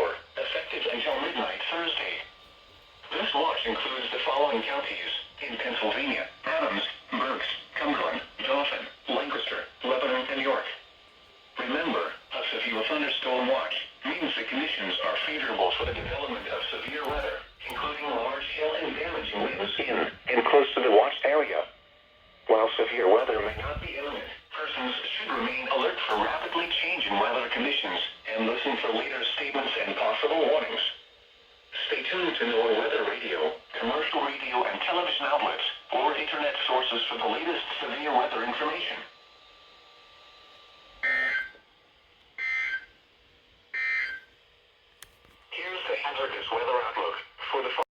4, effective until midnight Thursday. This watch includes the following counties in Pennsylvania: Adams, Berks, Cumberland, Dauphin, Lancaster, Lebanon, and York. Remember, a severe thunderstorm watch means the conditions are favorable for the development of severe weather, including large hail and damaging winds in and close to the watched area. While severe weather may not be imminent, persons should remain alert for rapidly changing weather conditions and listen for later statements and possible warnings. Stay tuned to NOAA weather radio, commercial radio and television outlets, or internet sources for the latest severe weather information. Here's the hazardous weather outlook for the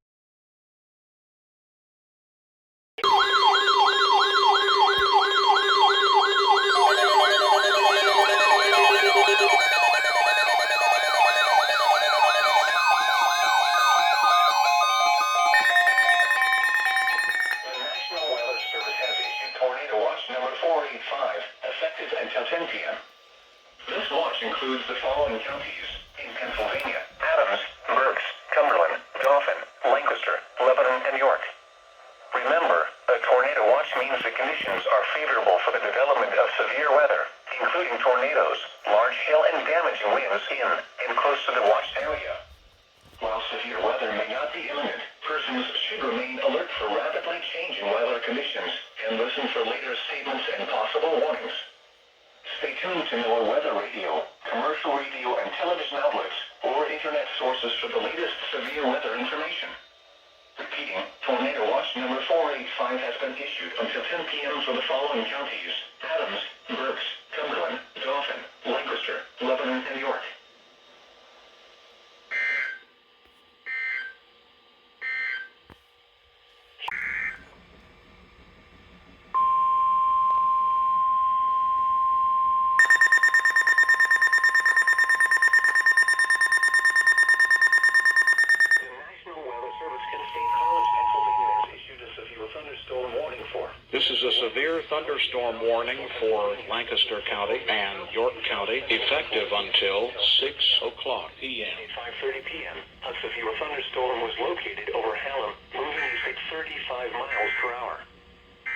Tornado Watch number 485, effective until 10 p.m. This watch includes the following counties in Pennsylvania: Adams, Berks, Cumberland, Dauphin, Lancaster, Lebanon, and York. Remember, a tornado watch means the conditions are favorable for the development of severe weather, including tornadoes, large hail, and damaging winds in and close to the watched area. While severe weather may not be imminent, persons should remain alert for rapidly changing weather conditions and listen for later statements and possible warnings. Stay tuned to NOAA weather radio, commercial radio and television outlets, or internet sources for the latest severe weather information. Repeating, Tornado Watch number 485 has been issued until 10 p.m. for the following counties: Adams, Berks, Cumberland, Dauphin, Lancaster, Lebanon, and York. This is a severe thunderstorm warning for Lancaster County and York County, effective until 6 o'clock p.m. At 5:30 p.m., a severe thunderstorm was located over Hallam, moving east at 35 miles per hour.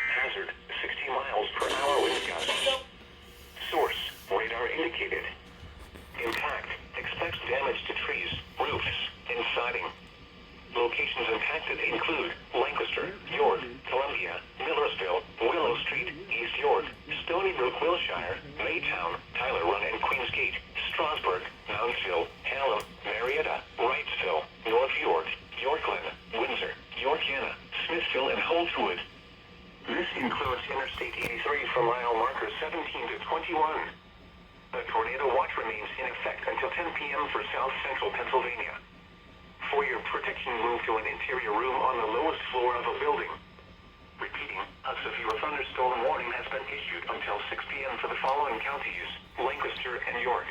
Hazard, 60 miles per hour wind gusts. Source, radar indicated. Impact, expect damage to trees, roofs, and siding. Locations impacted include Lancaster, York, Columbia, Millersville, Willow Street, East York, Stony Brook, Wilshire, Maytown, Tyler Run and Queens Gate, Strasburg, Moundsville, Hallam, Marietta, Wrightsville, North York, Yorkland, Windsor, Yorkiana, Smithville, and Holtswood. This includes Interstate 83 from mile marker 17 to 21. The tornado watch remains in effect until 10 p.m. for South Central Pennsylvania. For your protection, move to an interior room on the lowest floor of a building. Repeating, a severe thunderstorm warning has been issued until 6 p.m. for the following counties: Lancaster and York.